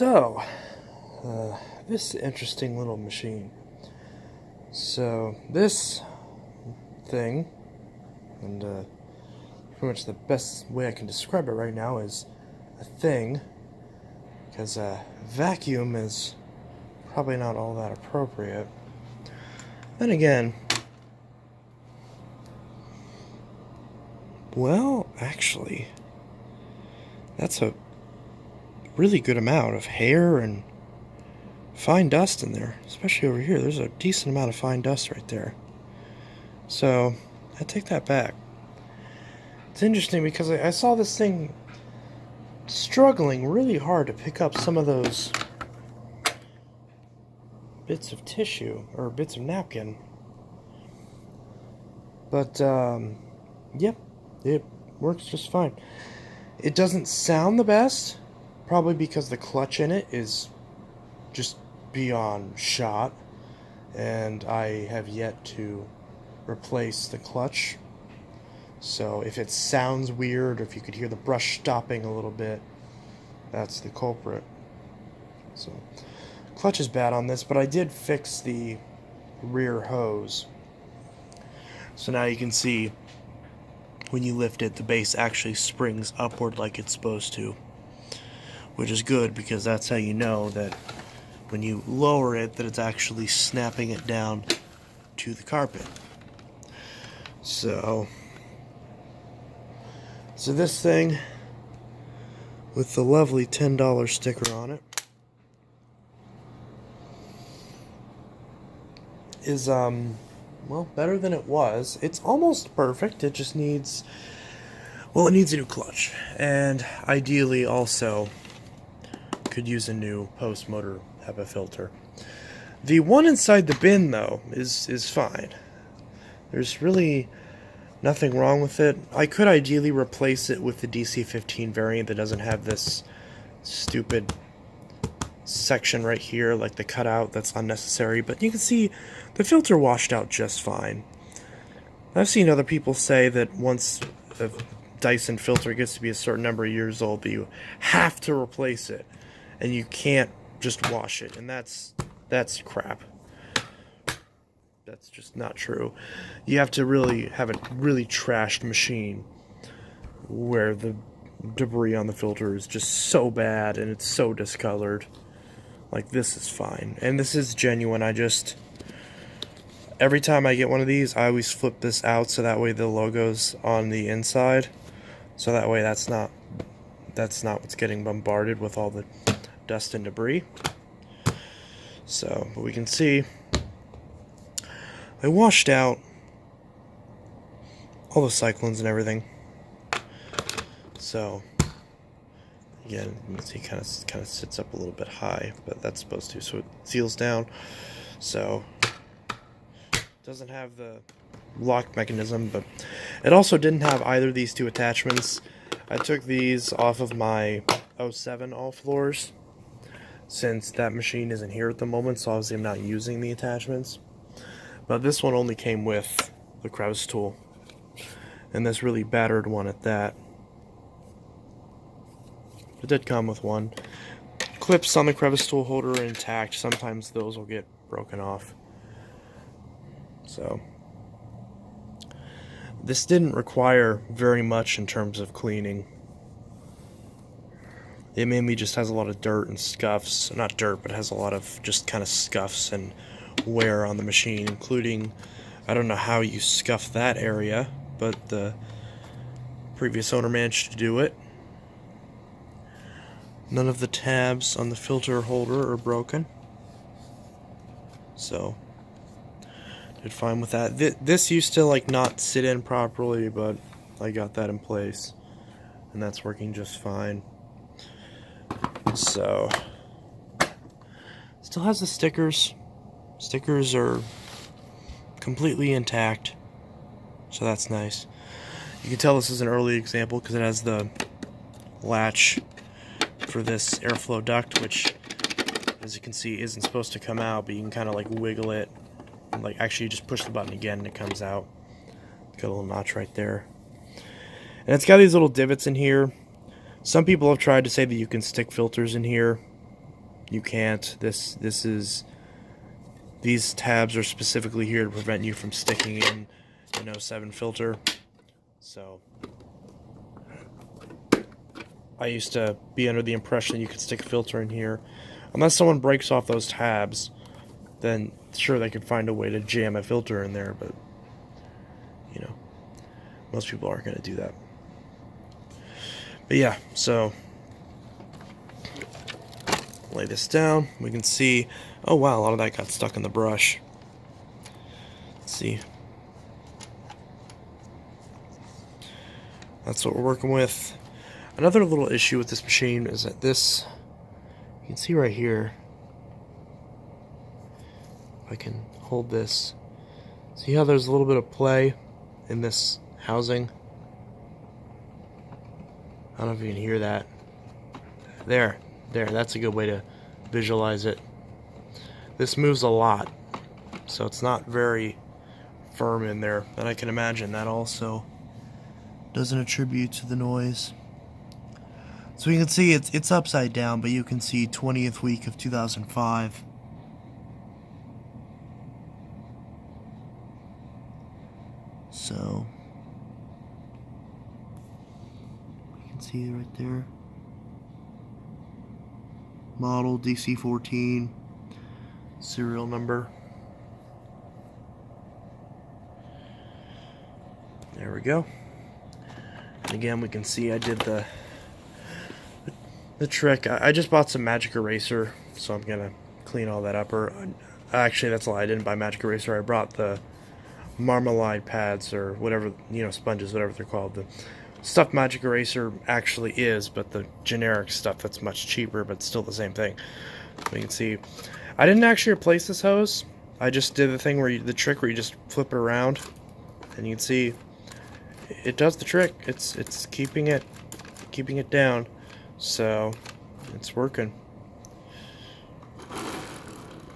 So, this interesting little machine. So, this thing, and pretty much the best way I can describe it right now is a thing, because a vacuum is probably not all that appropriate. Then again, well, actually, that's a really good amount of hair and fine dust in there, especially over here. There's a decent amount of fine dust right there. So, I take that back. It's interesting because I saw this thing struggling really hard to pick up some of those bits of tissue, or bits of napkin. But, yep, it works just fine. It doesn't sound the best, probably because the clutch in it is just beyond shot, and I have yet to replace the clutch. So if it sounds weird, or if you could hear the brush stopping a little bit, that's the culprit. So clutch is bad on this, but I did fix the rear hose. So now you can see when you lift it, the base actually springs upward like it's supposed to, which is good because that's how you know that when you lower it, that it's actually snapping it down to the carpet. So this thing with the lovely $10 sticker on it is well, better than it was. It's almost perfect. It just needs, well, it needs a new clutch, and ideally also could use a new post motor HEPA filter. The one inside the bin though is fine. There's really nothing wrong with it. I could ideally replace it with the DC15 variant that doesn't have this stupid section right here, like the cutout that's unnecessary, but you can see the filter washed out just fine. I've seen other people say that once a Dyson filter gets to be a certain number of years old, that you have to replace it, and you can't just wash it, and that's crap. That's just not true. You have to really have a really trashed machine where the debris on the filter is just so bad and it's so discolored. Like, this is fine, and this is genuine. Every time I get one of these, I always flip this out so that way the logo's on the inside, so that way that's not what's getting bombarded with all the dust and debris. So, but we can see I washed out all the cyclones and everything. So again, you can see kind of sits up a little bit high, but that's supposed to, so it seals down. So it doesn't have the lock mechanism, but it also didn't have either of these two attachments. I took these off of my 07 all floors, since that machine isn't here at the moment, so obviously I'm not using the attachments. But this one only came with the crevice tool, and this really battered one at that. It did come with one. Clips on the crevice tool holder are intact. Sometimes those will get broken off. So this didn't require very much in terms of cleaning. It mainly just has a lot of dirt and scuffs. Not dirt, but has a lot of just kind of scuffs and wear on the machine, including, I don't know how you scuff that area, but the previous owner managed to do it. None of the tabs on the filter holder are broken, so did fine with that. This used to like not sit in properly, but I got that in place, and that's working just fine. So still has the stickers. Stickers are completely intact, so that's nice. You can tell this is an early example because it has the latch for this airflow duct, which, as you can see, isn't supposed to come out, but you can kind of like wiggle it, and like actually you just push the button again and it comes out. Got a little notch right there, and it's got these little divots in here. Some people have tried to say that you can stick filters in here. you can't. These tabs are specifically here to prevent you from sticking in an 07 filter. So I used to be under the impression you could stick a filter in here. Unless someone breaks off those tabs, then sure, they could find a way to jam a filter in there, but most people aren't going to do that. But yeah, so lay this down. We can see, oh wow, a lot of that got stuck in the brush. Let's see. That's what we're working with. Another little issue with this machine is that this, you can see right here, if I can hold this, see how there's a little bit of play in this housing? I don't know if you can hear that. There, that's a good way to visualize it. This moves a lot, so it's not very firm in there, and I can imagine that also doesn't attribute to the noise. So you can see it's upside down, but you can see 20th week of 2005. So you can see it right there. Model DC14, serial number. There we go. And again, we can see I did the trick. I just bought some magic eraser, so I'm gonna clean all that up. Or actually, that's a lie. I didn't buy magic eraser. I brought the marmalade pads, or whatever, sponges, whatever they're called. The stuff magic eraser actually is, but the generic stuff that's much cheaper, but still the same thing. So you can see, I didn't actually replace this hose. I just did the thing where the trick where you just flip it around, and you can see it does the trick. It's keeping it down, so it's working.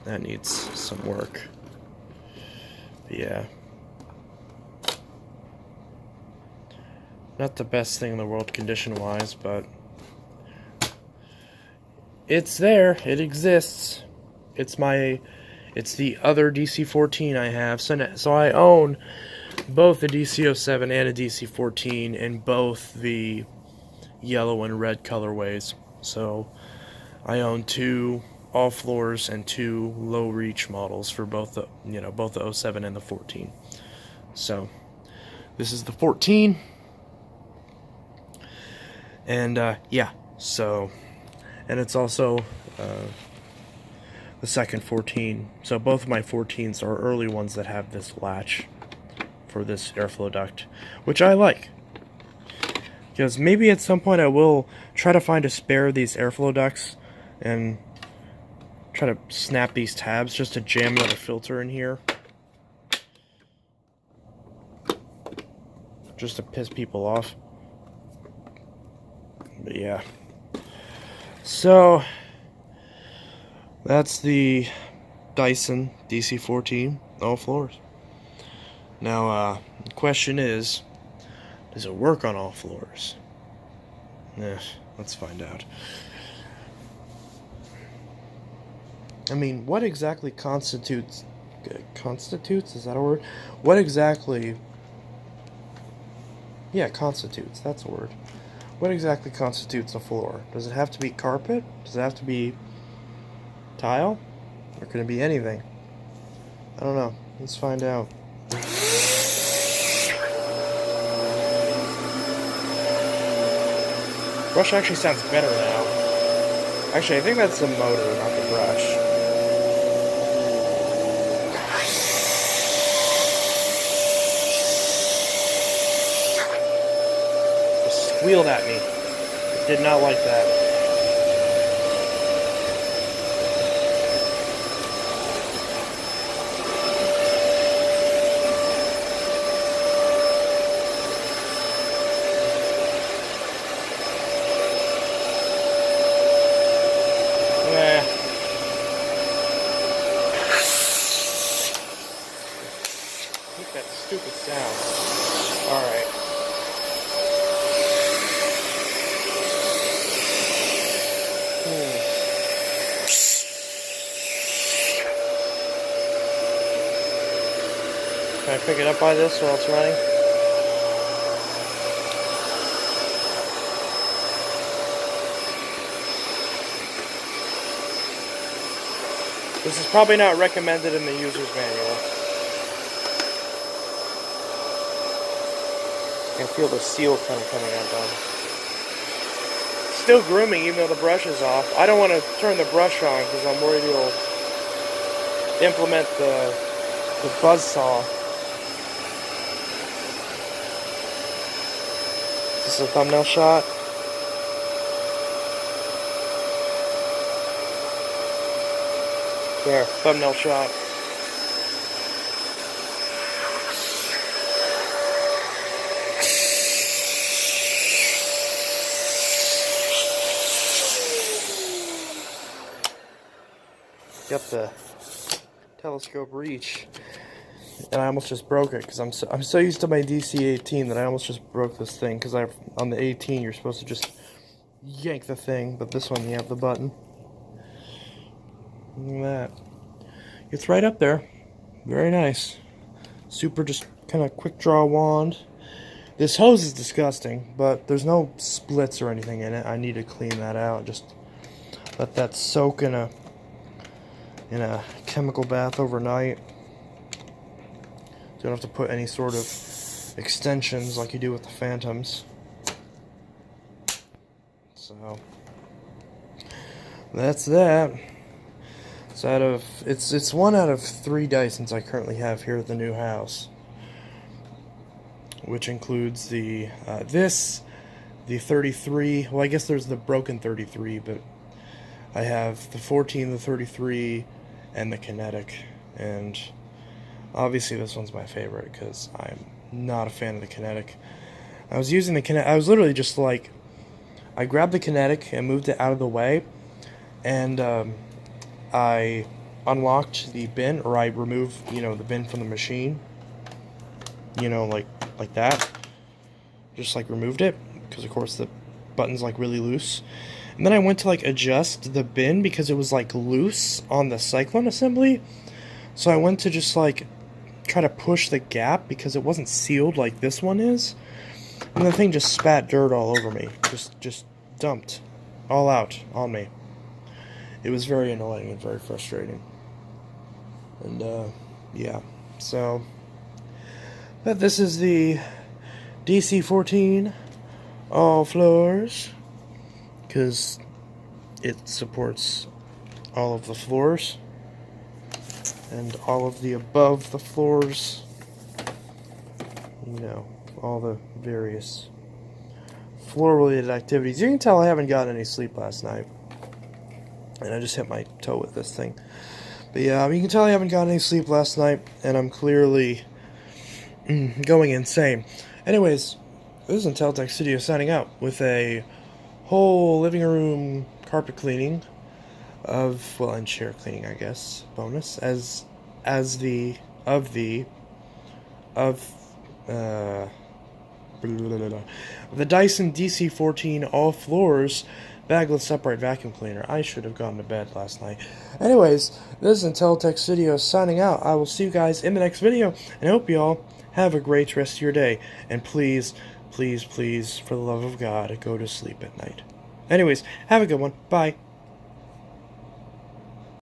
That needs some work. But yeah. Not the best thing in the world condition-wise, but it's there. It exists. It's the other DC14 I have. So I own both the DC07 and a DC14 in both the yellow and red colorways. So I own 2 all floors and 2 low reach models for both the both the 07 and the 14. So this is the 14. And yeah, so, and it's also the second 14. So both of my 14s are early ones that have this latch for this airflow duct, which I like, because maybe at some point I will try to find a spare of these airflow ducts and try to snap these tabs just to jam another filter in here, just to piss people off. But yeah, so that's the Dyson DC14 all floors. Now the question is, does it work on all floors? Let's find out. I mean, what exactly constitutes, is that a word? What exactly, yeah, constitutes, that's a word. What exactly constitutes a floor? Does it have to be carpet? Does it have to be tile? Or can it be anything? I don't know. Let's find out. Brush actually sounds better now. Actually, I think that's the motor, not the brush. Squealed at me. Did not like that. Make that stupid sound. Alright. Can I pick it up by this while it's running? This is probably not recommended in the user's manual. I can feel the seal kind of coming undone. Still grooming even though the brush is off. I don't want to turn the brush on because I'm worried it'll implement the buzzsaw. Is this a thumbnail shot? There, thumbnail shot. Got the telescope reach, and I almost just broke it because I'm so used to my DC18 that I almost just broke this thing. Because on the 18 you're supposed to just yank the thing, but this one you have the button. Look at that. It's right up there. Very nice. Super just kind of quick draw wand. This hose is disgusting, but there's no splits or anything in it. I need to clean that out. Just let that soak in a chemical bath overnight. Don't have to put any sort of extensions like you do with the Phantoms. So that's that. So it's one out of 3 Dysons I currently have here at the new house, which includes the the 33. Well, I guess there's the broken 33, but I have the 14, the 33, and the Kinetic. And obviously this one's my favorite because I'm not a fan of the Kinetic. I was using the Kinetic. I was literally just like, I grabbed the Kinetic and moved it out of the way, and I unlocked the bin, or I removed, the bin from the machine. Like that. Just like removed it, because of course the button's like really loose. And then I went to like adjust the bin because it was like loose on the Cyclone assembly. So I went to just like try to push the gap because it wasn't sealed like this one is. And the thing just spat dirt all over me. Just dumped all out on me. It was very annoying and very frustrating. And yeah. So but this is the DC14 all floors, because it supports all of the floors and all of the above the floors, all the various floor related activities. You can tell I haven't gotten any sleep last night, and I just hit my toe with this thing. But yeah, you can tell I haven't gotten any sleep last night, and I'm clearly going insane. Anyways, this is Inteltech Studio signing out with a whole living room carpet cleaning and chair cleaning, I guess, bonus, the Dyson DC14 all floors bagless upright vacuum cleaner. I should have gone to bed last night. Anyways, this is Inteltech Studio signing out. I will see you guys in the next video, and I hope you all have a great rest of your day. And please, please, please, for the love of God, go to sleep at night. Anyways, have a good one. Bye.